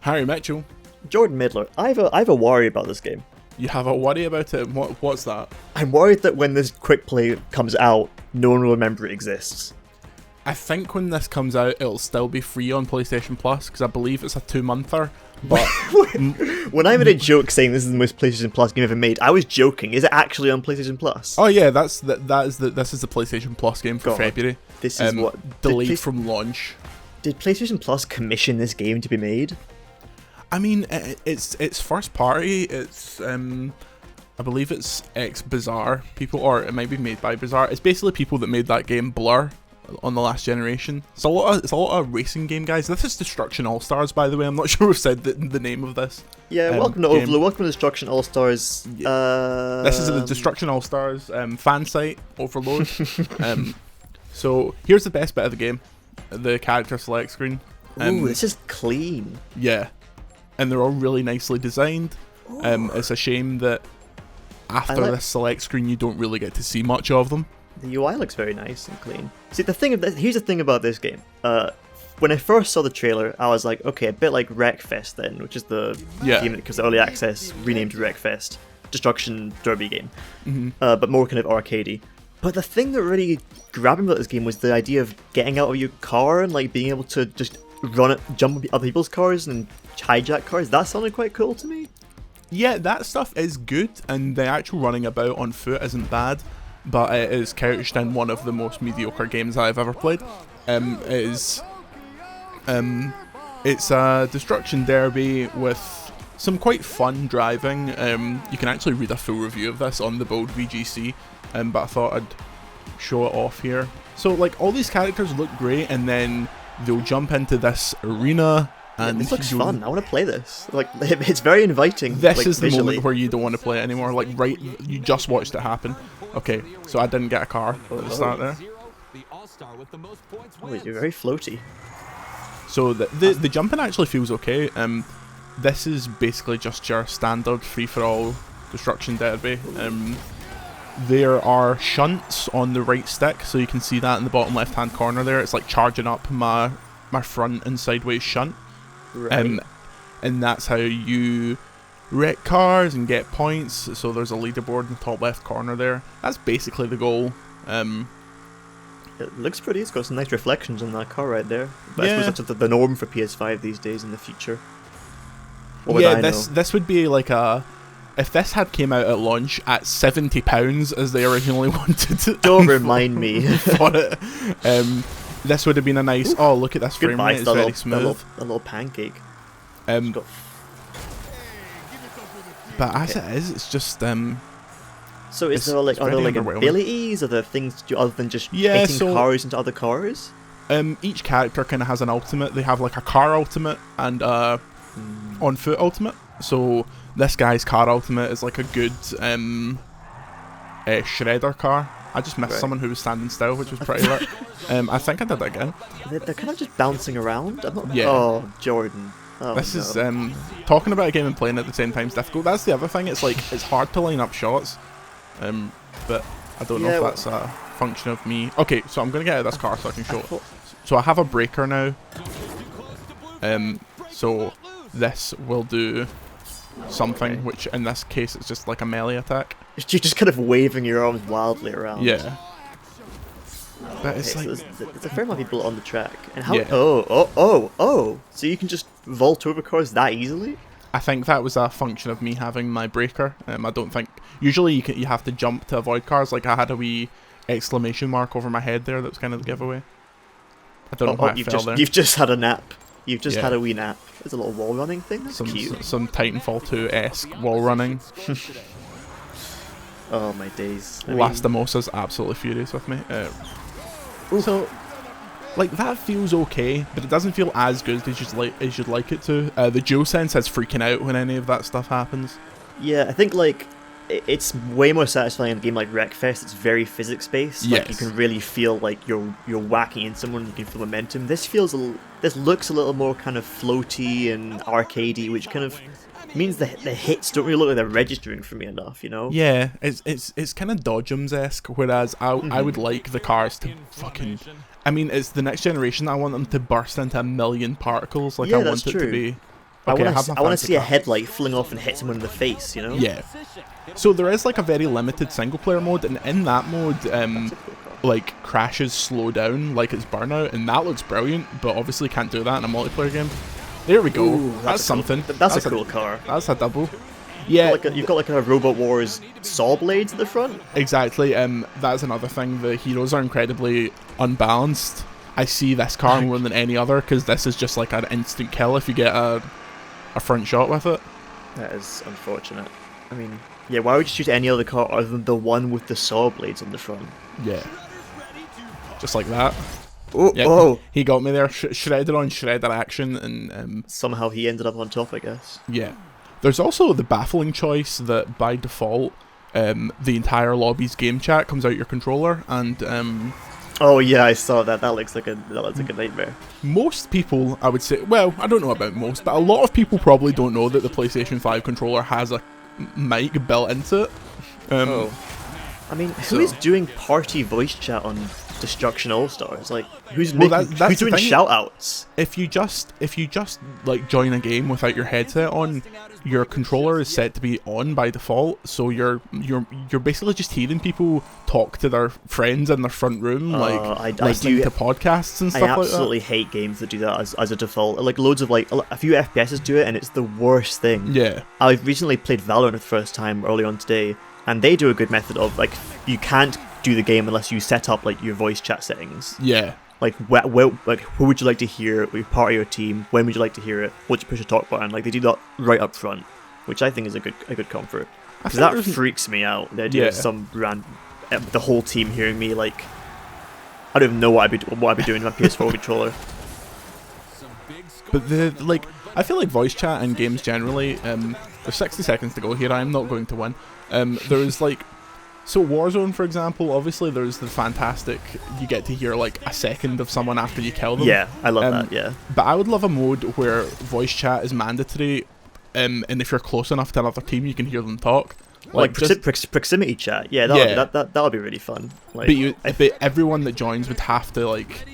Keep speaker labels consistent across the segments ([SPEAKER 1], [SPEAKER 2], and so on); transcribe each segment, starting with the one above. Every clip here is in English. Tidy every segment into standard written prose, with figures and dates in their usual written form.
[SPEAKER 1] Harry Mitchell.
[SPEAKER 2] Jordan Midler, I have a worry about this game.
[SPEAKER 1] You have a worry about it? What's that?
[SPEAKER 2] I'm worried that when this quick play comes out, no one will remember it exists.
[SPEAKER 1] I think when this comes out, it'll still be free on PlayStation Plus, because I believe it's a 2-monther. But
[SPEAKER 2] when I made a joke saying this is the most PlayStation Plus game ever made, I was joking. Is it actually on PlayStation Plus?
[SPEAKER 1] Oh yeah, this is the PlayStation Plus game for February.
[SPEAKER 2] This is what
[SPEAKER 1] delayed from launch.
[SPEAKER 2] Did PlayStation Plus commission this game to be made?
[SPEAKER 1] I mean, it's first party. It's I believe it's ex-Bizarre people, or it might be made by Bizarre. It's basically people that made that game Blur on the last generation. It's a lot of racing game, guys. This is Destruction Allstars, by the way. I'm not sure we've said the name of this.
[SPEAKER 2] Yeah, welcome to Overlode. Welcome to Destruction Allstars.
[SPEAKER 1] This is the Destruction Allstars fan site, Overlode. So here's the best bit of the game: the character select screen.
[SPEAKER 2] Ooh, this is clean.
[SPEAKER 1] Yeah, and they're all really nicely designed. It's a shame that after this select screen, you don't really get to see much of them.
[SPEAKER 2] The UI looks very nice and clean. See, here's the thing about this game. When I first saw the trailer, I was like, okay, a bit like Wreckfest then, which is the game that because early access renamed Wreckfest, Destruction Derby game, but more kind of arcadey. But the thing that really grabbed me about this game was the idea of getting out of your car and like being able to just jump on other people's cars and hijack cars. That sounded quite cool to me.
[SPEAKER 1] Yeah, that stuff is good, and the actual running about on foot isn't bad, but it is couched in one of the most mediocre games I've ever played. It's a destruction derby with some quite fun driving. You can actually read a full review of this on the Bold VGC, but I thought I'd show it off here. So like all these characters look great, and then they'll jump into this arena. And
[SPEAKER 2] this looks fun. I want to play this. Like, it's very inviting.
[SPEAKER 1] This is the
[SPEAKER 2] visually.
[SPEAKER 1] moment where you don't want to play it anymore. Like, right, you just watched it happen. Okay, so I didn't get a car at the start there.
[SPEAKER 2] Oh, you're very floaty.
[SPEAKER 1] So the jumping actually feels okay. This is basically just your standard free-for-all destruction derby. There are shunts on the right stick, so you can see that in the bottom left-hand corner there. It's like charging up my front and sideways shunt.
[SPEAKER 2] Right.
[SPEAKER 1] And that's how you wreck cars and get points. So there's a leaderboard in the top left corner there. That's basically the goal.
[SPEAKER 2] It looks pretty. It's got some nice reflections on that car right there. But
[SPEAKER 1] Yeah.
[SPEAKER 2] I suppose that's the norm for PS5 these days in the future.
[SPEAKER 1] Yeah, this would be like a... If this had came out at launch at £70 as they originally wanted to...
[SPEAKER 2] Don't remind me.
[SPEAKER 1] For it, this would have been a nice... Oh, look at this frame rate. It's very smooth.
[SPEAKER 2] A little pancake.
[SPEAKER 1] But as it is, it's just...
[SPEAKER 2] So are there like abilities? Are there things to do other than just hitting cars into other cars?
[SPEAKER 1] Each character kind of has an ultimate. They have like a car ultimate and on foot ultimate. So this guy's car ultimate is like a good shredder car. I just missed someone who was standing still, which was pretty lit. I think I did that again.
[SPEAKER 2] They're kind of just bouncing around.
[SPEAKER 1] Yeah.
[SPEAKER 2] Oh, Jordan. Oh,
[SPEAKER 1] this is talking about a game and playing at the same time is difficult. That's the other thing. It's like it's hard to line up shots. But I don't know if that's a function of me. Okay, so I'm gonna get out of this car so I can show it. So I have a breaker now. So this will do something, which in this case it's just like a melee attack.
[SPEAKER 2] You're just kind of waving your arms wildly around.
[SPEAKER 1] Yeah. But it's like...
[SPEAKER 2] So there's a fair amount of people on the track. And how... Yeah. Oh. So you can just vault over cars that easily?
[SPEAKER 1] I think that was a function of me having my breaker. I don't think... Usually you have to jump to avoid cars. Like I had a wee exclamation mark over my head there. That was kind of the giveaway. I don't know why I fell there.
[SPEAKER 2] You've just had a nap. You've just had a wee nap. There's a little wall running thing. That's cute.
[SPEAKER 1] Some Titanfall 2-esque wall running.
[SPEAKER 2] Oh my days.
[SPEAKER 1] Lastimosa's absolutely furious with me. So, like, that feels okay, but it doesn't feel as good as you'd like it to. The DualSense is freaking out when any of that stuff happens.
[SPEAKER 2] Yeah, I think, like, it's way more satisfying in a game like Wreckfest. It's very physics-based.
[SPEAKER 1] Yes.
[SPEAKER 2] Like, you can really feel like you're whacking in someone, you can feel momentum. This looks a little more kind of floaty and arcadey, which kind of means the hits don't really look like they're registering for me enough, you know?
[SPEAKER 1] Yeah, it's kind of Dodgems-esque, whereas I would like the cars to fucking... I mean, it's the next generation. I want them to burst into a million particles. Like, I want it to be Okay,
[SPEAKER 2] I want to see a headlight fling off and hit someone in the face, you know?
[SPEAKER 1] Yeah. So there is like a very limited single player mode, and in that mode, like crashes slow down like it's Burnout, and that looks brilliant. But obviously can't do that in a multiplayer game. There we go.
[SPEAKER 2] Ooh,
[SPEAKER 1] that's something.
[SPEAKER 2] That's a cool car.
[SPEAKER 1] That's a double. Yeah,
[SPEAKER 2] you've got like a Robot Wars saw blades at the front.
[SPEAKER 1] Exactly. That's another thing. The heroes are incredibly unbalanced. I see this car more than any other because this is just like an instant kill if you get a front shot with it.
[SPEAKER 2] That is unfortunate. I mean, yeah, why would you choose any other car other than the one with the saw blades on the front?
[SPEAKER 1] Yeah. Just like that.
[SPEAKER 2] Oh,
[SPEAKER 1] yep.
[SPEAKER 2] Oh!
[SPEAKER 1] He got me there. Shredder on shredder action, and
[SPEAKER 2] somehow he ended up on top, I guess.
[SPEAKER 1] Yeah. There's also the baffling choice that by default, the entire lobby's game chat comes out your controller, and
[SPEAKER 2] oh yeah, I saw that. That looks like a nightmare.
[SPEAKER 1] Most people, I would say, well, I don't know about most, but a lot of people probably don't know that the PlayStation 5 controller has a mic built into it.
[SPEAKER 2] I mean, who is doing party voice chat on Destruction Allstars? Like, who's doing shoutouts?
[SPEAKER 1] If you just like join a game without your headset on, your controller is set to be on by default. So you're basically just hearing people talk to their friends in their front room, listening to podcasts and stuff like that. I absolutely
[SPEAKER 2] hate games that do that as a default. Like loads of a few FPSs do it, and it's the worst thing.
[SPEAKER 1] Yeah.
[SPEAKER 2] I recently played Valorant for the first time early on today, and they do a good method of like you can't do the game unless you set up like your voice chat settings.
[SPEAKER 1] Yeah.
[SPEAKER 2] Like who would you like to hear? Are you part of your team? When would you like to hear it? Once you push a talk button, like they do that right up front, which I think is a good comfort. Because that freaks me out. The idea of the whole team hearing me, like I don't even know what I'd be doing with my PS4 controller.
[SPEAKER 1] But I feel like voice chat and games generally. There's 60 seconds to go here. I'm not going to win. There's like. So Warzone, for example, obviously there's the fantastic, you get to hear like a second of someone after you kill them.
[SPEAKER 2] Yeah, I love that, yeah.
[SPEAKER 1] But I would love a mode where voice chat is mandatory, and if you're close enough to another team, you can hear them talk.
[SPEAKER 2] Like proximity chat, that would be really fun. Like,
[SPEAKER 1] but everyone that joins would have to like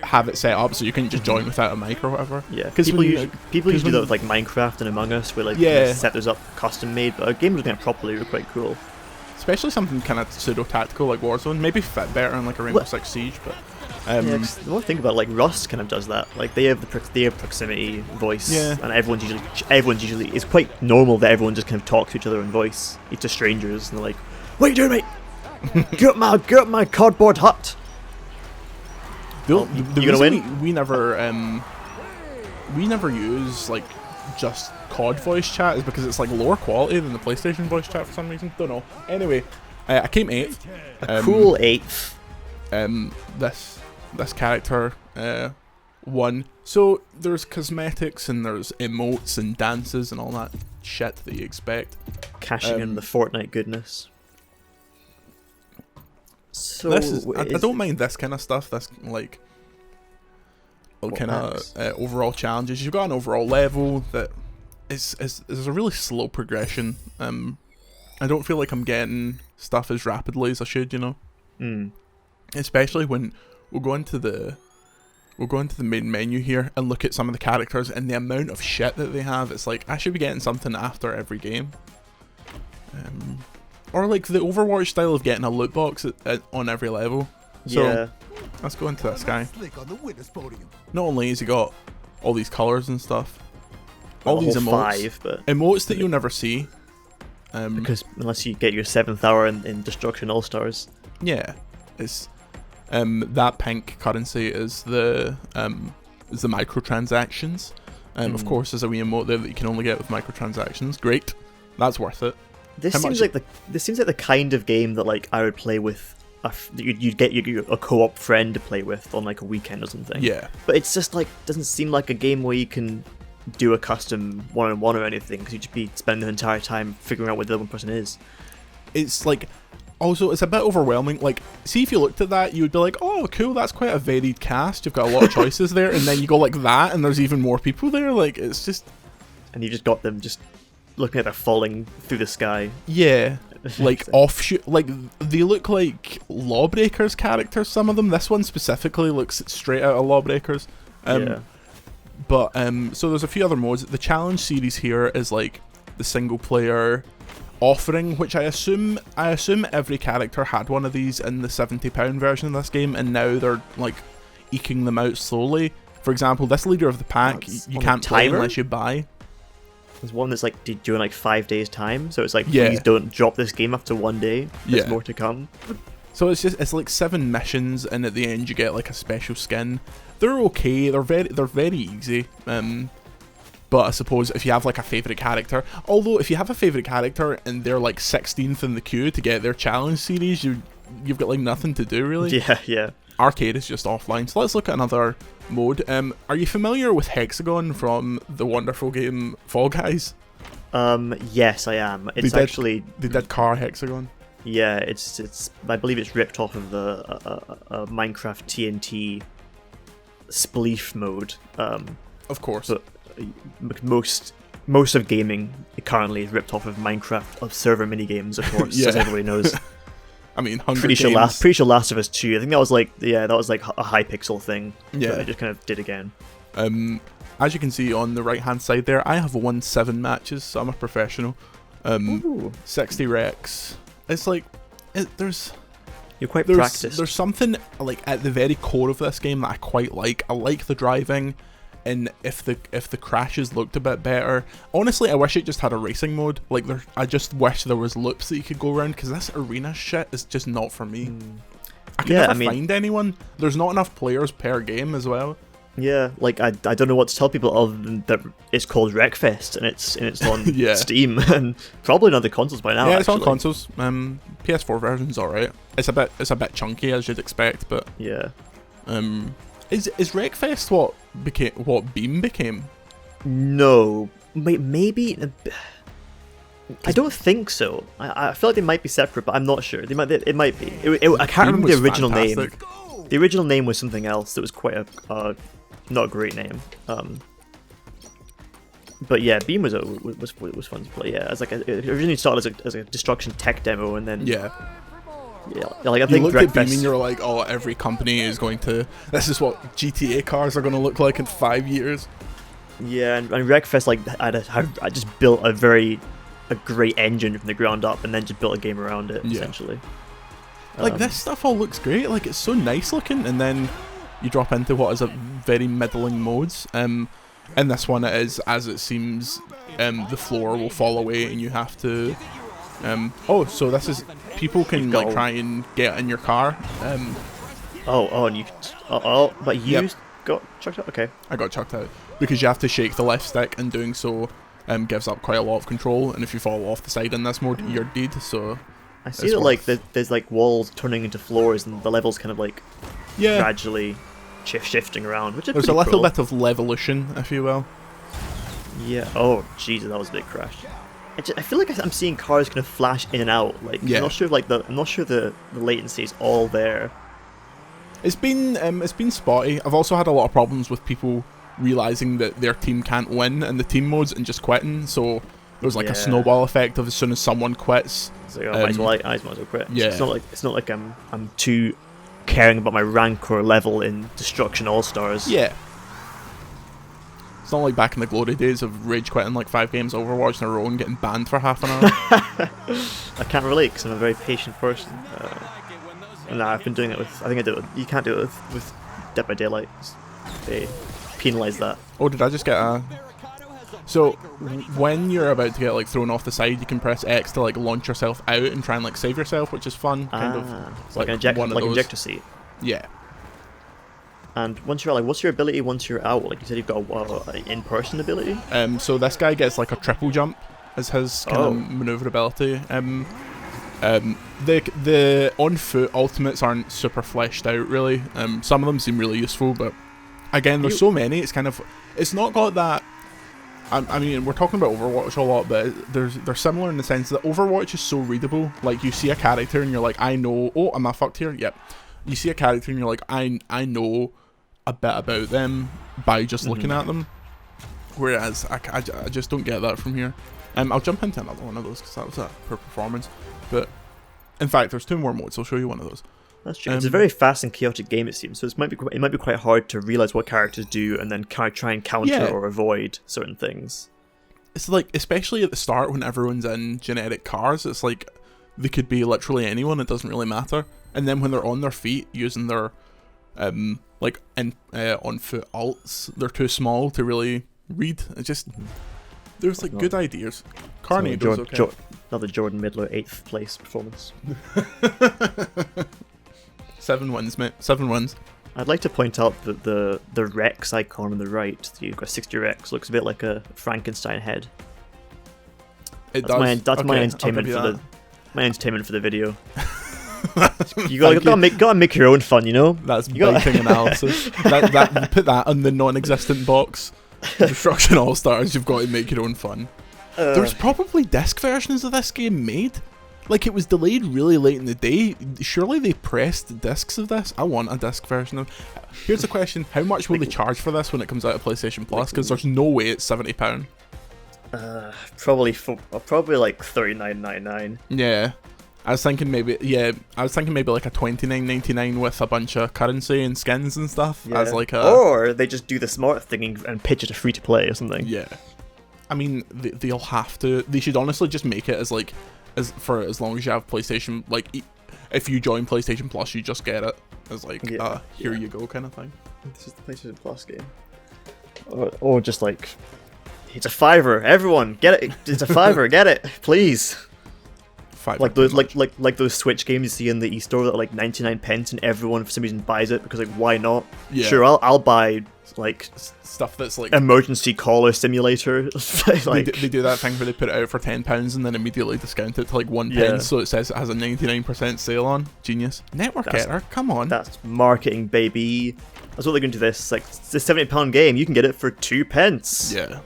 [SPEAKER 1] have it set up so you can just join without a mic or whatever.
[SPEAKER 2] Yeah, because people usually do that with like Minecraft and Among Us, where like set those up custom made. But a game looking at properly were quite cool.
[SPEAKER 1] Especially something kind of pseudo-tactical like Warzone. Maybe fit better in like a Rainbow Six Siege, but...
[SPEAKER 2] the one thing about like Rust kind of does that. Like they have proximity voice, and everyone's usually it's quite normal that everyone just kind of talks to each other in voice, to strangers, and they're like, "What are you doing, mate? Get up my cardboard hut."
[SPEAKER 1] The gonna win? We never use like just COD voice chat is because it's like lower quality than the PlayStation voice chat for some reason. Don't know. Anyway, I came 8th.
[SPEAKER 2] A cool 8th.
[SPEAKER 1] This character won. So there's cosmetics and there's emotes and dances and all that shit that you expect.
[SPEAKER 2] Cashing in the Fortnite goodness. So
[SPEAKER 1] I don't mind this kind of stuff. This like kind of overall challenges. You've got an overall level that is a really slow progression. I don't feel like I'm getting stuff as rapidly as I should, you know. Especially when we'll go into the main menu here and look at some of the characters and the amount of shit that they have. It's like I should be getting something after every game. Or like the Overwatch style of getting a loot box on every level. So let's go into this guy. Not only has he got all these colours and stuff, all these emotes that you'll never see.
[SPEAKER 2] Because unless you get your 7th hour in Destruction Allstars.
[SPEAKER 1] Yeah, it's that pink currency is the microtransactions. Of course, there's a wee emote there that you can only get with microtransactions. Great, that's worth it.
[SPEAKER 2] This seems like the kind of game that like I would play with. You'd get a co-op friend to play with on like a weekend or something.
[SPEAKER 1] Yeah,
[SPEAKER 2] but it's just like doesn't seem like a game where you can do a custom one-on-one or anything, because you'd just be spending the entire time figuring out what the other person is.
[SPEAKER 1] It's like, also it's a bit overwhelming. Like, see, if you looked at that, you would be like, oh cool, that's quite a varied cast, you've got a lot of choices there, and then you go like that and there's even more people there. Like, it's just,
[SPEAKER 2] and you just got them just looking at her falling through the sky.
[SPEAKER 1] Yeah, like offshoot, like they look like Lawbreakers characters, some of them. This one specifically looks straight out of Lawbreakers. But so there's a few other modes. The challenge series here is like the single player offering, which I assume every character had one of these in the £70 version of this game, and now they're like eking them out slowly. For example, this leader of the pack, you can't play unless you buy.
[SPEAKER 2] There's one that's like during like 5 days time, so it's like, please don't drop this game after 1 day. There's more to come.
[SPEAKER 1] So it's like 7 missions, and at the end you get like a special skin. They're okay. They're very easy. But I suppose if you have like a favourite character, although if you have a favourite character and they're like 16th in the queue to get their challenge series, you've got like nothing to do really.
[SPEAKER 2] Yeah.
[SPEAKER 1] Arcade is just offline. So let's look at another mode. Are you familiar with Hexagon from the wonderful game Fall Guys?
[SPEAKER 2] Yes, I am. It's actually
[SPEAKER 1] they did Car Hexagon.
[SPEAKER 2] Yeah, it's. I believe it's ripped off of the Minecraft TNT Spleef mode.
[SPEAKER 1] Of course.
[SPEAKER 2] But most of gaming currently is ripped off of Minecraft of server minigames, of course, as everybody knows.
[SPEAKER 1] I mean,
[SPEAKER 2] pretty sure Last of Us 2. I think that was like a Hypixel thing. Yeah, I just kind of did again.
[SPEAKER 1] As you can see on the right hand side there, I have won 7 matches, so I'm a professional. 60 wrecks. It's like
[SPEAKER 2] you're quite practiced.
[SPEAKER 1] There's something like at the very core of this game that I quite like. I like the driving, and if the crashes looked a bit better. Honestly, I wish it just had a racing mode. Like I just wish there was loops that you could go around, because this arena shit is just not for me. I can never find anyone. There's not enough players per game as well.
[SPEAKER 2] Yeah, like I don't know what to tell people other than that it's called Wreckfest and it's on Steam and probably on other consoles by now.
[SPEAKER 1] Yeah, it's on consoles. PS4 version's alright. It's a bit chunky as you'd expect, but
[SPEAKER 2] yeah.
[SPEAKER 1] Is Wreckfest what Beam became?
[SPEAKER 2] No, maybe. I don't think so. I feel like they might be separate, but I'm not sure. It might be. I can't remember the original name. The original name was something else that was quite a not a great name. But yeah, Beam was fun to play. Yeah, it originally started as a Destruction tech demo, and then like I think
[SPEAKER 1] you looked at Beam and you're like, oh, every company is going to. This is what GTA cars are going to look like in 5 years.
[SPEAKER 2] Yeah, and Wreckfest, like I just built a great engine from the ground up, and then just built a game around it essentially.
[SPEAKER 1] Like this stuff all looks great. Like it's so nice looking, and then you drop into what is a very middling modes. In this one, it is as it seems. The floor will fall away, and you have to. So this is people can like try and get in your car.
[SPEAKER 2] And you. But you got chucked out. Okay.
[SPEAKER 1] I got chucked out because you have to shake the left stick, and doing so gives up quite a lot of control. And if you fall off the side in this mode, you're dead. So.
[SPEAKER 2] I see that like there's like walls turning into floors, and the levels kind of like gradually shifting around, which is
[SPEAKER 1] there's a little bit of levolution, if you will.
[SPEAKER 2] Yeah. Oh, Jesus, that was a big crash. I feel like I'm seeing cars kind of flash in and out. Like I'm not sure the latency is all there.
[SPEAKER 1] It's been spotty. I've also had a lot of problems with people realizing that their team can't win in the team modes and just quitting. So. There's like a snowball effect of as soon as someone quits.
[SPEAKER 2] So I might as well quit. Yeah. It's not like I'm too caring about my rank or level in Destruction Allstars.
[SPEAKER 1] Yeah. It's not like back in the glory days of rage quitting like 5 games Overwatch in a row and getting banned for half an hour.
[SPEAKER 2] I can't relate because I'm a very patient person. And I've been doing it with. I think I do it. You can't do it with Dead by Daylight. They penalise that.
[SPEAKER 1] Oh, did I just get a? So when you're about to get like thrown off the side, you can press X to like launch yourself out and try and like save yourself, which is fun. Kind of
[SPEAKER 2] it's like an ejector seat.
[SPEAKER 1] Yeah.
[SPEAKER 2] And once you're out, like, what's your ability once you're out? Like you said, you've got an in-person ability.
[SPEAKER 1] So this guy gets like a triple jump as his kind of maneuverability. The on foot ultimates aren't super fleshed out really. Some of them seem really useful, but again, there's so many. It's not got that. I mean, we're talking about Overwatch a lot, but they're similar in the sense that Overwatch is so readable. Like, you see a character and you're like, I know. Oh, am I fucked here? Yep. You see a character and you're like, I know a bit about them by just looking at them. Whereas I just don't get that from here. I'll jump into another one of those because that was a poor performance. But in fact, there's 2 more modes. I'll show you one of those.
[SPEAKER 2] That's true. It's a very fast and chaotic game, it seems. So it might be quite hard to realize what characters do and then kind of try and counter or avoid certain things.
[SPEAKER 1] It's like, especially at the start when everyone's in generic cars, it's like they could be literally anyone. It doesn't really matter. And then when they're on their feet using their on foot alts, they're too small to really read. It just there's like good ideas. Carnado's okay.
[SPEAKER 2] Another Jordan Midler 8th place performance.
[SPEAKER 1] 7 wins, mate. 7 wins.
[SPEAKER 2] I'd like to point out that the Rex icon on the right, you've got 60 Rex, looks a bit like a Frankenstein head. That's my entertainment for the video. You gotta make your own fun, you know.
[SPEAKER 1] That's biting analysis. that put that on the non-existent box. Destruction Allstars. You've got to make your own fun. There's probably disc versions of this game made. Like, it was delayed really late in the day. Surely they pressed discs of this. I want a disc version of. Here's the question: how much will they charge for this when it comes out of PlayStation Plus? Because there's no way it's £70.
[SPEAKER 2] Probably like $39.99.
[SPEAKER 1] Yeah. I was thinking maybe like a $29.99 with a bunch of currency and skins and stuff.
[SPEAKER 2] Yeah.
[SPEAKER 1] As like
[SPEAKER 2] or they just do the smart thing and pitch it to free to play or something.
[SPEAKER 1] Yeah. I mean, they'll have to. They should honestly just make it as like, for as long as you have PlayStation. Like, if you join PlayStation Plus, you just get it as like, here you go kind of thing.
[SPEAKER 2] This is the PlayStation Plus game. Or just like, it's a $5. Everyone, get it. It's a $5. Get it, please. Like those Switch games you see in the e-store that are like 99p, and everyone for some reason buys it because like, why not? Yeah. Sure, I'll buy like
[SPEAKER 1] stuff that's like
[SPEAKER 2] emergency caller simulator.
[SPEAKER 1] Like, they do that thing where they put it out for £10 and then immediately discount it to like 1 pence, so it says it has a 99% sale on. Genius. Network error. Come on.
[SPEAKER 2] That's marketing, baby. That's what they're going to do. This like it's a £70 game. You can get it for 2 pence.
[SPEAKER 1] Yeah.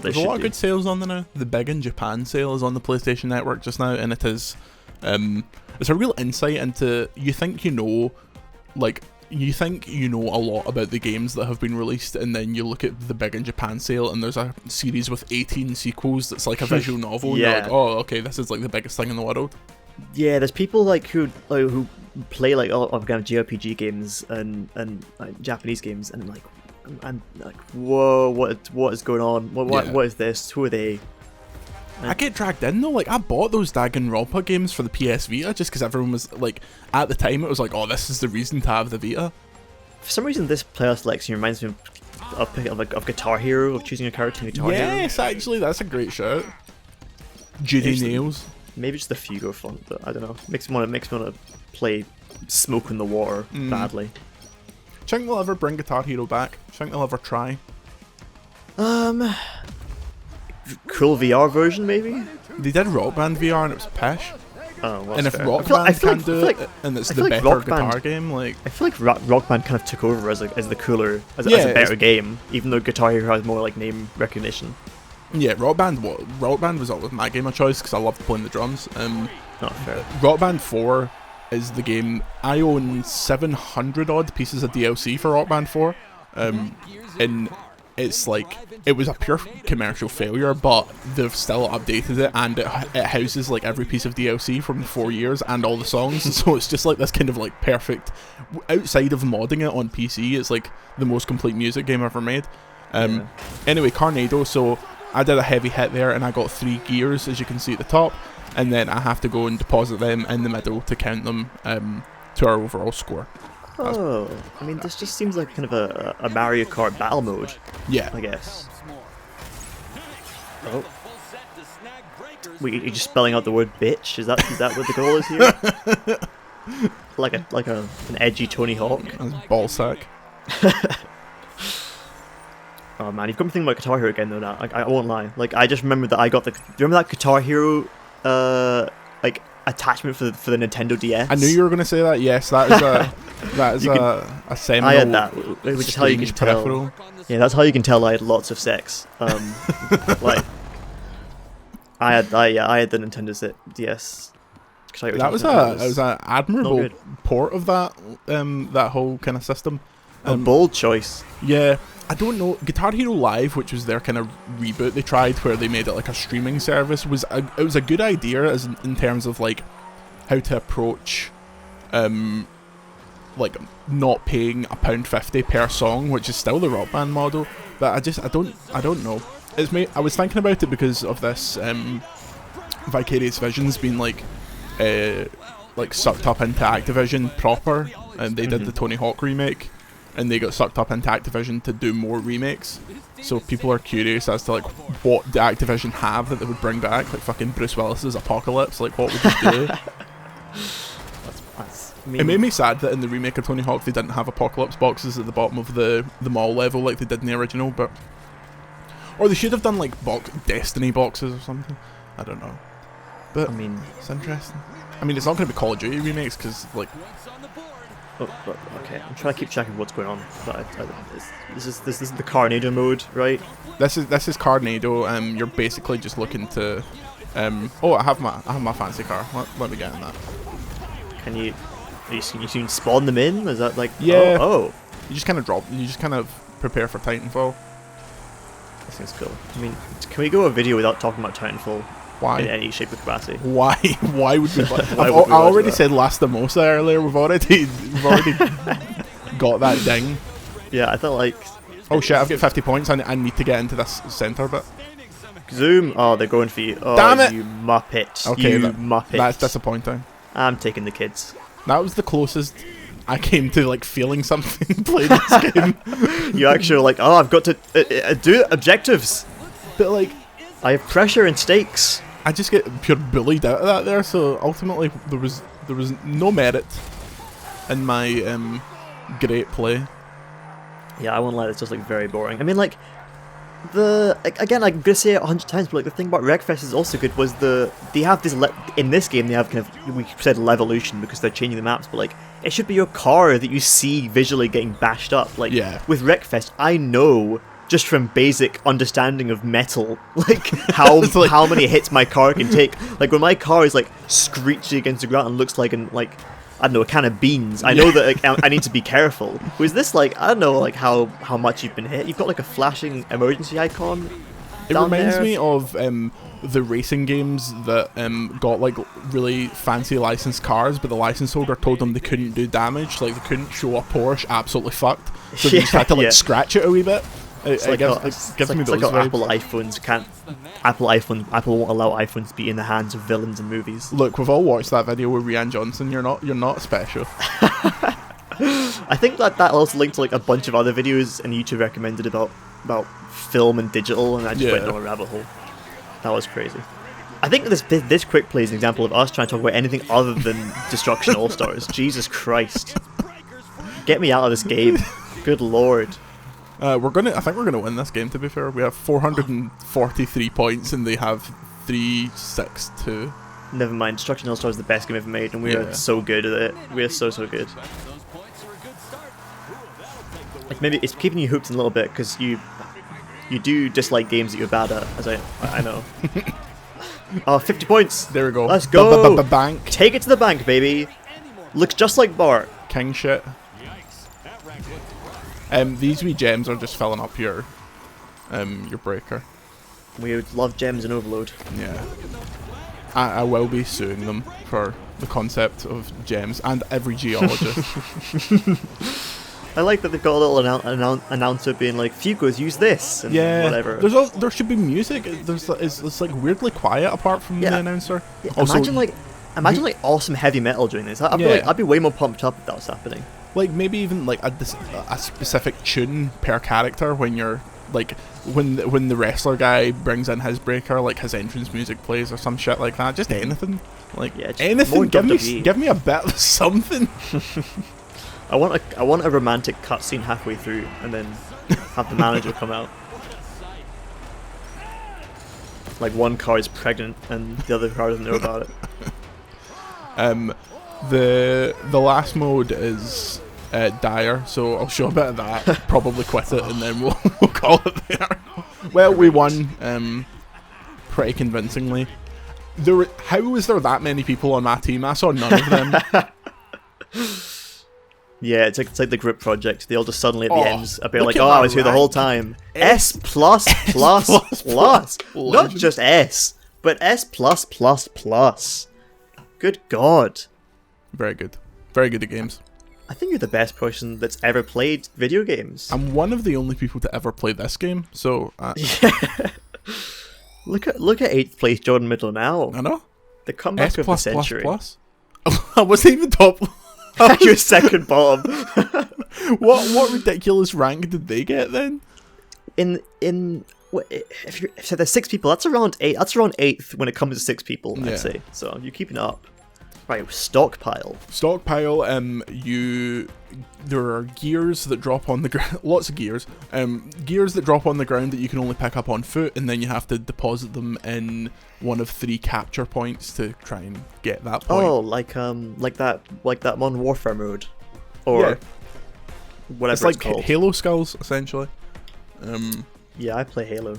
[SPEAKER 2] There's
[SPEAKER 1] a lot of good sales on there now. The Big in Japan sale is on the PlayStation Network just now, and it is it's a real insight into, you think you know a lot about the games that have been released, and then you look at the Big in Japan sale and there's a series with 18 sequels that's like a visual novel, and you're like, oh, okay, this is like the biggest thing in the world.
[SPEAKER 2] Yeah, there's people like who play like all of kind of JRPG games and like Japanese games, and like, I'm like, whoa, what is going on? What is this? Who are they?
[SPEAKER 1] I get dragged in though. Like, I bought those Danganronpa games for the PS Vita just because everyone was like, at the time it was like, oh, this is the reason to have the Vita.
[SPEAKER 2] For some reason, this player selection reminds me of Guitar Hero, of choosing a character in Guitar Hero.
[SPEAKER 1] Yes, actually, that's a great shout. Judy Nails.
[SPEAKER 2] Maybe just the Fugo font, but I don't know. Makes me want to play Smoke in the Water badly.
[SPEAKER 1] Do you think they'll ever bring Guitar Hero back? Do you think they'll ever try?
[SPEAKER 2] Cool VR version, maybe?
[SPEAKER 1] They did Rock Band VR and it was pish.
[SPEAKER 2] Oh, well,
[SPEAKER 1] and if
[SPEAKER 2] fair.
[SPEAKER 1] Rock Band can do it, and it's the better guitar game, like...
[SPEAKER 2] I feel like Rock Band kind of took over as a better game, even though Guitar Hero has more like name recognition.
[SPEAKER 1] Yeah, Rock Band was always my game of choice because I loved playing the drums.
[SPEAKER 2] Not fair.
[SPEAKER 1] Rock Band 4 is the game. I own 700 odd pieces of DLC for Rock Band 4, and it's like, it was a pure commercial failure, but they've still updated it, and it houses like every piece of DLC from the 4 years and all the songs, so it's just like this kind of like perfect, outside of modding it on PC, it's like the most complete music game ever made. Anyway, Carnado, so I did a heavy hit there and I got 3 gears, as you can see at the top, and then I have to go and deposit them in the middle to count them to our overall score.
[SPEAKER 2] Oh, I mean, this just seems like kind of a Mario Kart battle mode. Yeah, I guess. Oh, wait, you're just spelling out the word bitch? Is that what the goal is here? like an edgy Tony Hawk.
[SPEAKER 1] That's ballsack.
[SPEAKER 2] Oh man, you've got me thinking about Guitar Hero again though. Now, I won't lie. Like, I just remembered that I got the. Do you remember that Guitar Hero, like attachment for the Nintendo DS?
[SPEAKER 1] I knew you were going to say that. Yes, that is a seminal.
[SPEAKER 2] I had that, which is how you can tell. Yeah, that's how you can tell I had lots of sex. Like, I had the Nintendo DS.
[SPEAKER 1] That was an admirable port of that that whole kind of system.
[SPEAKER 2] A bold choice.
[SPEAKER 1] Yeah, I don't know. Guitar Hero Live, which was their kind of reboot they tried, where they made it like a streaming service, was a good idea as in terms of like how to approach like not paying £1.50 per song, which is still the Rock Band model. But I don't know. I was thinking about it because of this Vicarious Visions being like sucked up into Activision proper, and they did the Tony Hawk remake, and they got sucked up into Activision to do more remakes. So people are curious as to like what the Activision have that they would bring back, like fucking Bruce Willis's Apocalypse. Like what would they do? It made me sad that in the remake of Tony Hawk they didn't have Apocalypse boxes at the bottom of the mall level like they did in the original, or they should have done like Destiny boxes or something. I don't know. But I mean, it's interesting. I mean, it's not going to be Call of Duty remakes because like.
[SPEAKER 2] Okay, I'm trying to keep track of what's going on. But this is the Carnado mode, right?
[SPEAKER 1] This is Carnado. You're basically just looking to. Oh, I have my fancy car. Let me get in that.
[SPEAKER 2] Can you can spawn them in? Is that like
[SPEAKER 1] yeah?
[SPEAKER 2] Oh.
[SPEAKER 1] You just kind of prepare for Titanfall.
[SPEAKER 2] That seems cool. I mean, can we go a video without talking about Titanfall?
[SPEAKER 1] Why?
[SPEAKER 2] In any shape or capacity?
[SPEAKER 1] Why? Why would we? I already said Lastimosa earlier. We've already got that ding.
[SPEAKER 2] Yeah, I thought like.
[SPEAKER 1] Oh shit! I've got 50 points. I need to get into this center bit.
[SPEAKER 2] Zoom. Oh, they're going for you. Oh,
[SPEAKER 1] damn it!
[SPEAKER 2] You muppet.
[SPEAKER 1] Okay,
[SPEAKER 2] you muppet.
[SPEAKER 1] That's disappointing.
[SPEAKER 2] I'm taking the kids.
[SPEAKER 1] That was the closest I came to like feeling something playing this game.
[SPEAKER 2] You actually were like, oh, I've got to do objectives.
[SPEAKER 1] But like,
[SPEAKER 2] I have pressure and stakes.
[SPEAKER 1] I just get pure bullied out of that there. So ultimately, there was no merit in my great play.
[SPEAKER 2] Yeah, I won't lie. It's just like very boring. I mean, like. Again, I'm gonna say it 100 times, but like the thing about Wreckfest is also good was they have this in this game they have kind of, we said Levolution because they're changing the maps, but like it should be your car that you see visually getting bashed up. Like with Wreckfest, I know just from basic understanding of metal, like how many hits my car can take. Like when my car is like screeching against the ground and looks like I don't know, a can of beans. I know that like, I need to be careful. Whereas this, like, I don't know, like how much you've been hit. You've got like a flashing emergency icon.
[SPEAKER 1] It reminds me of the racing games that got like really fancy licensed cars, but the license holder told them they couldn't do damage. Like they couldn't show a Porsche absolutely fucked, so they just had to like scratch it a wee bit. It gives me those vibes.
[SPEAKER 2] Apple iPhones can't. Apple won't allow iPhones to be in the hands of villains in movies.
[SPEAKER 1] Look, we've all watched that video with Rian Johnson. You're not special.
[SPEAKER 2] I think that also linked to like a bunch of other videos and YouTube recommended about film and digital, and I just went down a rabbit hole. That was crazy. I think this quick play is an example of us trying to talk about anything other than Destruction Allstars. Jesus Christ! Get me out of this game. Good lord.
[SPEAKER 1] I think we're gonna win this game. To be fair, we have 443 points, and they have 362.
[SPEAKER 2] Never mind. Destruction Allstars is the best game ever made, and we are so good at it. We are so good. Like maybe it's keeping you hooked in a little bit because you do dislike games that you're bad at, as I know. Oh, 50 points.
[SPEAKER 1] There we go.
[SPEAKER 2] Let's go.
[SPEAKER 1] Bank.
[SPEAKER 2] Take it to the bank, baby. Looks just like Bart.
[SPEAKER 1] King shit. These wee gems are just filling up your breaker.
[SPEAKER 2] We would love gems in Overlode.
[SPEAKER 1] Yeah. I will be suing them for the concept of gems and every geologist.
[SPEAKER 2] I like that they've got a little announcer being like, Fugos, use this, and whatever.
[SPEAKER 1] There should be music. It's like weirdly quiet apart from the announcer.
[SPEAKER 2] Yeah, also, imagine like awesome heavy metal doing this. I'd be way more pumped up if that was happening.
[SPEAKER 1] Like maybe even like a specific tune per character when you're like when the wrestler guy brings in his breaker, like his entrance music plays or some shit like that. Just anything, like anything. Give me a bit of something.
[SPEAKER 2] I want a romantic cutscene halfway through, and then have the manager come out. Like one car is pregnant, and the other car doesn't know about it.
[SPEAKER 1] The last mode is dire, so I'll show a bit of that. Probably quit it, and then we'll call it there. Well, we won pretty convincingly. How was there that many people on my team? I saw none of them.
[SPEAKER 2] Yeah, it's like the group project. They all just suddenly at the ends appear like, I was here the whole time. S++++. Not just S, but S+++. Good God.
[SPEAKER 1] Very good. Very good at games.
[SPEAKER 2] I think you're the best person that's ever played video games.
[SPEAKER 1] I'm one of the only people to ever play this game, so...
[SPEAKER 2] Yeah. Look at 8th place Jordan Middle now.
[SPEAKER 1] I know.
[SPEAKER 2] The comeback of the century.
[SPEAKER 1] I wasn't even top.
[SPEAKER 2] You're second bottom.
[SPEAKER 1] What ridiculous rank did they get then?
[SPEAKER 2] If there's 6 people, that's around 8. That's around 8th when it comes to 6 people,
[SPEAKER 1] Yeah.
[SPEAKER 2] I'd say. So you're keeping up. Right, stockpile.
[SPEAKER 1] Stockpile. There are gears that drop on the ground. Lots of gears. Gears that drop on the ground that you can only pick up on foot, and then you have to deposit them in one of 3 capture points to try and get that point.
[SPEAKER 2] Oh, like that Modern Warfare mode, or whatever
[SPEAKER 1] it's like
[SPEAKER 2] called.
[SPEAKER 1] Halo skulls, essentially.
[SPEAKER 2] Yeah, I play Halo.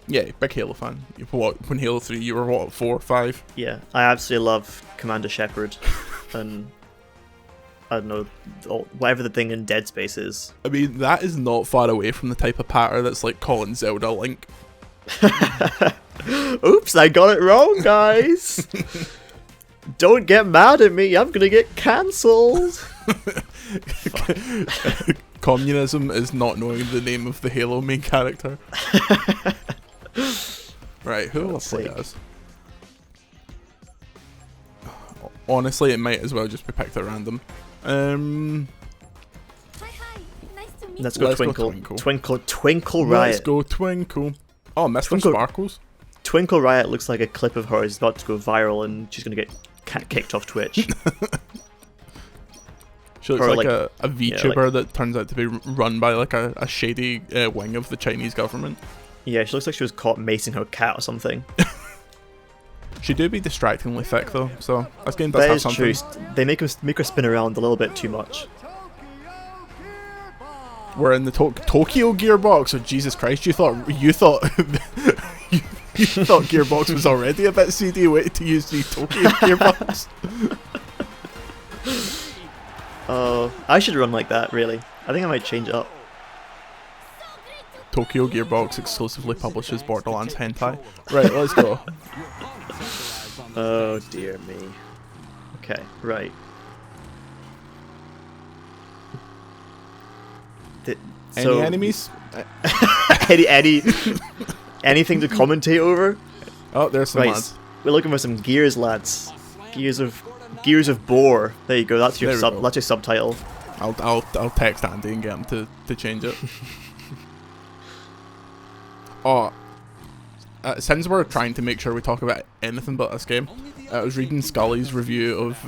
[SPEAKER 1] Yeah, big Halo fan. When Halo 3, you were what, 4 or 5?
[SPEAKER 2] Yeah, I absolutely love Commander Shepard, and I don't know, whatever the thing in Dead Space is.
[SPEAKER 1] I mean, that is not far away from the type of patter that's like calling Zelda Link.
[SPEAKER 2] Oops, I got it wrong, guys. Don't get mad at me, I'm gonna get cancelled.
[SPEAKER 1] Communism is not knowing the name of the Halo main character. Right, who will I play as? Honestly, it might as well just be picked at random.
[SPEAKER 2] Let's go Twinkle Riot.
[SPEAKER 1] Let's go Twinkle. Oh, Mr. Sparkles.
[SPEAKER 2] Twinkle Riot looks like a clip of hers about to go viral and she's going to get kicked off Twitch.
[SPEAKER 1] She looks like a VTuber that turns out to be run by like a shady wing of the Chinese government. Yeah,
[SPEAKER 2] she looks like she was caught macing her cat or something.
[SPEAKER 1] She do be distractingly thick though, so this game does have something. That is
[SPEAKER 2] true. They make her spin around a little bit too much.
[SPEAKER 1] We're in the Tokyo Gearbox. Oh Jesus Christ! You thought you thought Gearbox was already a bit seedy. Wait to use the Tokyo Gearbox.
[SPEAKER 2] Oh, I should run like that. Really, I think I might change it up.
[SPEAKER 1] Tokyo Gearbox exclusively publishes Borderlands hentai. Right, let's go.
[SPEAKER 2] Oh dear me. Okay, right.
[SPEAKER 1] Any enemies?
[SPEAKER 2] Anything to commentate over?
[SPEAKER 1] Oh, there's some lads.
[SPEAKER 2] We're looking for some gears, lads. Gears of Boar. There you go. That's your That's your subtitle.
[SPEAKER 1] I'll text Andy and get him to change it. Oh, since we're trying to make sure we talk about anything but this game, I was reading Scully's review of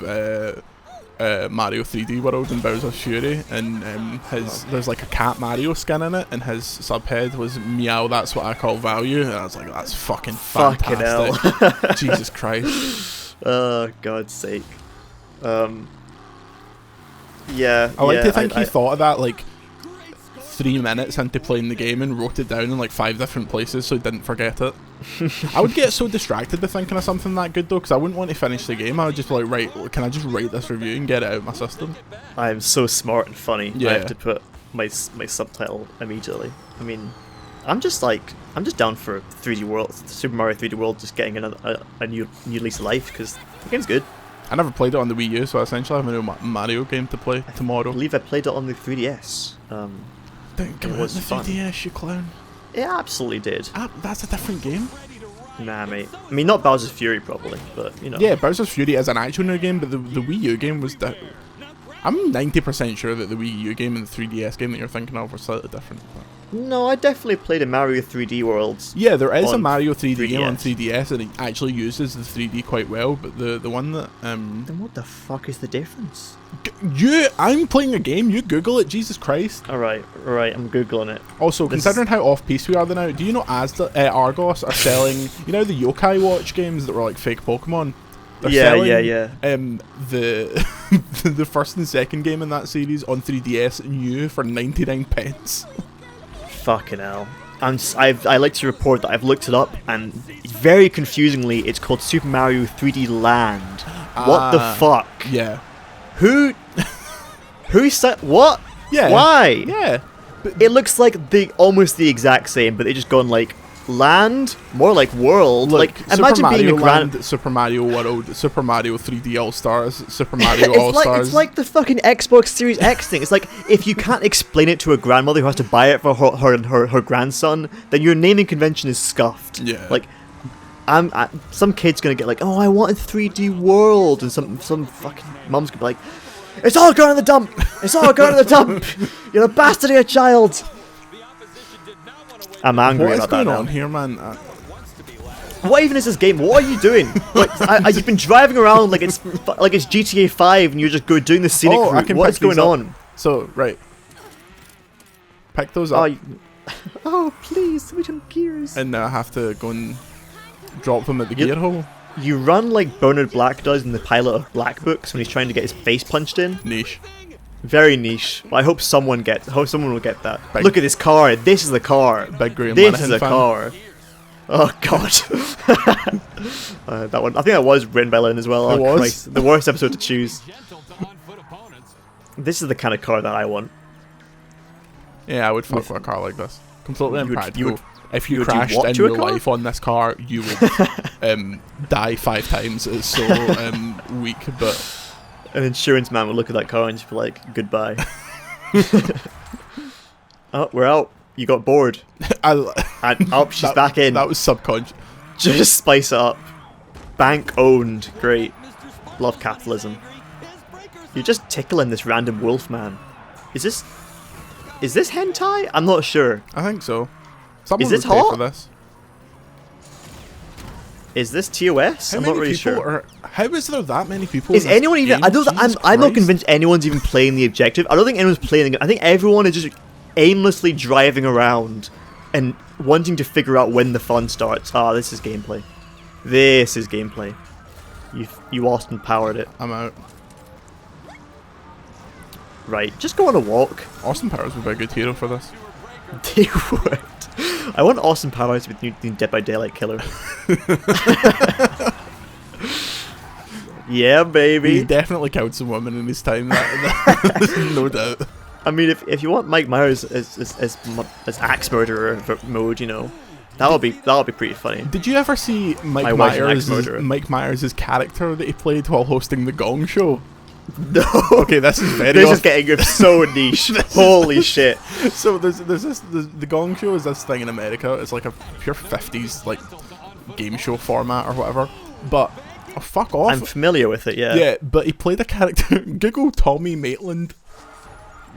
[SPEAKER 1] Mario 3D World and Bowser's Fury, and there's like a cat Mario skin in it, and his subhead was "Meow, that's what I call value," and I was like, "That's fucking fantastic!"
[SPEAKER 2] Hell.
[SPEAKER 1] Jesus Christ!
[SPEAKER 2] Oh, God's sake! Yeah.
[SPEAKER 1] I like to think he thought of that like 3 minutes into playing the game and wrote it down in like 5 different places so he didn't forget it. I would get so distracted by thinking of something that good though, because I wouldn't want to finish the game. I would just be like, right, can I just write this review and get it out of my system?
[SPEAKER 2] I'm so smart and funny.
[SPEAKER 1] Yeah.
[SPEAKER 2] I have to put my subtitle immediately. I mean, I'm just down for 3D World, Super Mario 3D World, just getting a new lease of life because the game's good.
[SPEAKER 1] I never played it on the Wii U, so essentially I have a new Mario game to play tomorrow.
[SPEAKER 2] I believe I played it on the 3DS.
[SPEAKER 1] Didn't come out on the 3DS, you clown.
[SPEAKER 2] It absolutely did.
[SPEAKER 1] That's a different game.
[SPEAKER 2] Nah, mate. I mean, not Bowser's Fury, probably, but, you know.
[SPEAKER 1] Yeah, Bowser's Fury is an actual new game, but the Wii U game was... I'm 90% sure that the Wii U game and the 3DS game that you're thinking of were slightly different. But...
[SPEAKER 2] No, I definitely played a Mario 3D World.
[SPEAKER 1] Yeah, there is a Mario 3D game on 3DS, and it actually uses the 3D quite well, but the one that...
[SPEAKER 2] Then what the fuck is the difference?
[SPEAKER 1] I'm playing a game, you Google it, Jesus Christ.
[SPEAKER 2] Alright, I'm Googling it.
[SPEAKER 1] Also, considering how off-piece we are now, do you know Argos are selling, you know the Yokai Watch games that were like fake Pokemon? They're selling, the first and second game in that series on 3DS new for 99p.
[SPEAKER 2] Fucking hell. I like to report that I've looked it up, and very confusingly, it's called Super Mario 3D Land. What the fuck?
[SPEAKER 1] Yeah.
[SPEAKER 2] Who said what?
[SPEAKER 1] Yeah.
[SPEAKER 2] Why?
[SPEAKER 1] Yeah.
[SPEAKER 2] But it looks like almost the exact same, but they just gone like land, more like world.
[SPEAKER 1] Look,
[SPEAKER 2] like,
[SPEAKER 1] Super
[SPEAKER 2] imagine
[SPEAKER 1] Mario
[SPEAKER 2] being a grand.
[SPEAKER 1] Land, Super Mario World, Super Mario 3D All Stars, Super Mario All Stars.
[SPEAKER 2] It's like the fucking Xbox Series X thing. It's like if you can't explain it to a grandmother who has to buy it for her grandson, then your naming convention is scuffed.
[SPEAKER 1] Yeah.
[SPEAKER 2] Like, some kid's gonna get like, oh, I wanted 3D World, and some fucking mum's gonna be like, it's all going in the dump. It's all going in the dump. You're a bastard of a child. I'm angry about that now.
[SPEAKER 1] What is going on here, man?
[SPEAKER 2] What even is this game? What are you doing? You've been driving around like it's GTA 5 and you're just doing the scenic route. What is going on?
[SPEAKER 1] So, right. Pick those up.
[SPEAKER 2] Oh, please, we don't gears.
[SPEAKER 1] And I have to go and drop them at the gear hole.
[SPEAKER 2] You run like Bernard Black does in the pilot of Black Books when he's trying to get his face punched in.
[SPEAKER 1] Niche.
[SPEAKER 2] Very niche. I hope someone will get that. Look at this car. This is the car.
[SPEAKER 1] Big Graham
[SPEAKER 2] This is
[SPEAKER 1] Linehan
[SPEAKER 2] a
[SPEAKER 1] fan.
[SPEAKER 2] car. Oh god. That one. I think that was written by Lynn as well.
[SPEAKER 1] It was.
[SPEAKER 2] Christ, the worst episode to choose. This is the kind of car that I want.
[SPEAKER 1] Yeah, I would fuck with a car like this. Completely impractical. If you
[SPEAKER 2] would
[SPEAKER 1] crashed
[SPEAKER 2] what
[SPEAKER 1] in
[SPEAKER 2] to a
[SPEAKER 1] real
[SPEAKER 2] car?
[SPEAKER 1] life on this car, you would die 5 times. It's so weak, but
[SPEAKER 2] An insurance man would look at that car and just be like, goodbye. Oh, we're out. You got bored. And she's back in.
[SPEAKER 1] That was subconscious.
[SPEAKER 2] Just spice it up. Bank owned. Great. Love capitalism. You're just tickling this random wolf man. Is this hentai? I'm not sure.
[SPEAKER 1] I think so. Someone
[SPEAKER 2] Is this
[SPEAKER 1] would pay
[SPEAKER 2] hot?
[SPEAKER 1] for this.
[SPEAKER 2] Is this TOS? I'm not really sure.
[SPEAKER 1] How is there that many people?
[SPEAKER 2] Is
[SPEAKER 1] in this
[SPEAKER 2] anyone even?
[SPEAKER 1] game?
[SPEAKER 2] I don't.
[SPEAKER 1] Jesus
[SPEAKER 2] I'm not
[SPEAKER 1] Christ.
[SPEAKER 2] convinced anyone's even playing the objective. I don't think anyone's playing it. I think everyone is just aimlessly driving around and wanting to figure out when the fun starts. Ah, this is gameplay. This is gameplay. You Austin powered it.
[SPEAKER 1] I'm out.
[SPEAKER 2] Right, just go on a walk.
[SPEAKER 1] Austin Powers would be a good hero for this.
[SPEAKER 2] They would. I want Austin Powers to be the Dead by Daylight killer. Yeah, baby.
[SPEAKER 1] He definitely killed some women in his time. That no doubt.
[SPEAKER 2] I mean, if you want Mike Myers as axe murderer mode, you know, that'll be pretty funny.
[SPEAKER 1] Did you ever see
[SPEAKER 2] My wife's an ex-murderer.
[SPEAKER 1] Mike Myers' character that he played while hosting the Gong Show?
[SPEAKER 2] No.
[SPEAKER 1] Okay, this is very.
[SPEAKER 2] This is getting so niche. Holy shit.
[SPEAKER 1] So there's this the Gong Show is this thing in America. It's like a pure 50s like game show format or whatever. But fuck off.
[SPEAKER 2] I'm familiar with it. Yeah.
[SPEAKER 1] Yeah, but he played a character. Google Tommy Maitland.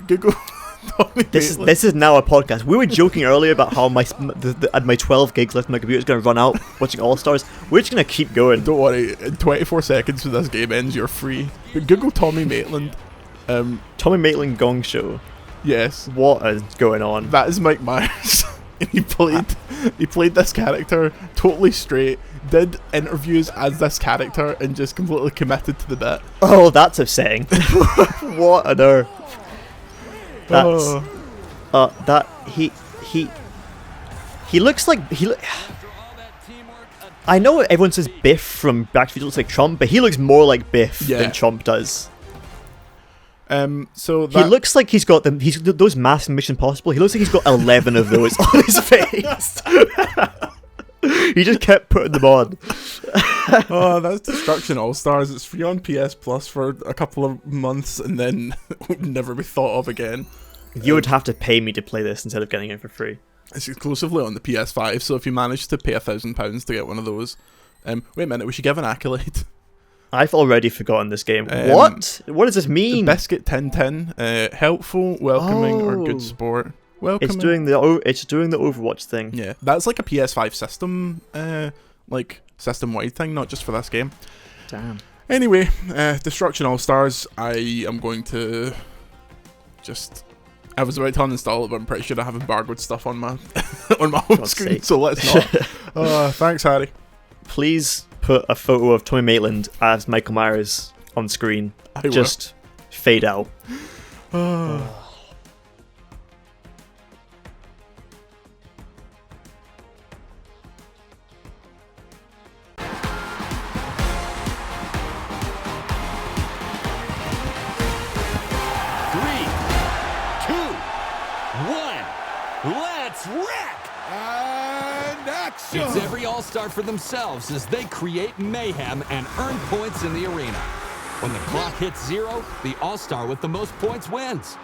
[SPEAKER 1] Google Tommy Maitland.
[SPEAKER 2] This is now a podcast. We were joking earlier about how my 12 gigs left on my computer is going to run out watching All Stars. We're just going to keep going.
[SPEAKER 1] Don't worry. In 24 seconds when this game ends, you're free. But Google Tommy Maitland.
[SPEAKER 2] Tommy Maitland Gong Show.
[SPEAKER 1] Yes.
[SPEAKER 2] What is going on?
[SPEAKER 1] That is Mike Myers. He played this character totally straight, did interviews as this character, and just completely committed to the bit.
[SPEAKER 2] Oh, that's upsetting. What on earth? That's that he looks like I know everyone says Biff from Back to the Future looks like Trump, but he looks more like Biff than Trump does.
[SPEAKER 1] So
[SPEAKER 2] he looks like he's got them. He's those masks in Mission Impossible. He looks like he's got 11 of those on his face. He just kept putting them on.
[SPEAKER 1] Oh, that's Destruction Allstars. It's free on PS Plus for a couple of months, and then would never be thought of again.
[SPEAKER 2] You would have to pay me to play this instead of getting it for free.
[SPEAKER 1] It's exclusively on the PS5, so if you manage to pay £1,000 to get one of those, wait a minute, we should give an accolade.
[SPEAKER 2] I've already forgotten this game. What? What does this mean?
[SPEAKER 1] Biscuit 1010, helpful, welcoming, or good sport. Welcoming.
[SPEAKER 2] It's doing the Overwatch thing.
[SPEAKER 1] Yeah, that's like a PS5 system, like system-wide thing, not just for this game.
[SPEAKER 2] Damn.
[SPEAKER 1] Anyway, Destruction Allstars. I am going to just. I was about to uninstall it, but I'm pretty sure I have embargoed stuff on my on my home screen,
[SPEAKER 2] sake.
[SPEAKER 1] so let's not. Thanks, Harry.
[SPEAKER 2] Please put a photo of Tommy Maitland as Michael Myers on screen. Just fade out.
[SPEAKER 3] 3, 2, 1, let's wreck! And And action!
[SPEAKER 4] It's every All-Star for themselves as they create mayhem and earn points in the arena. When the clock hits 0, the All-Star with the most points wins.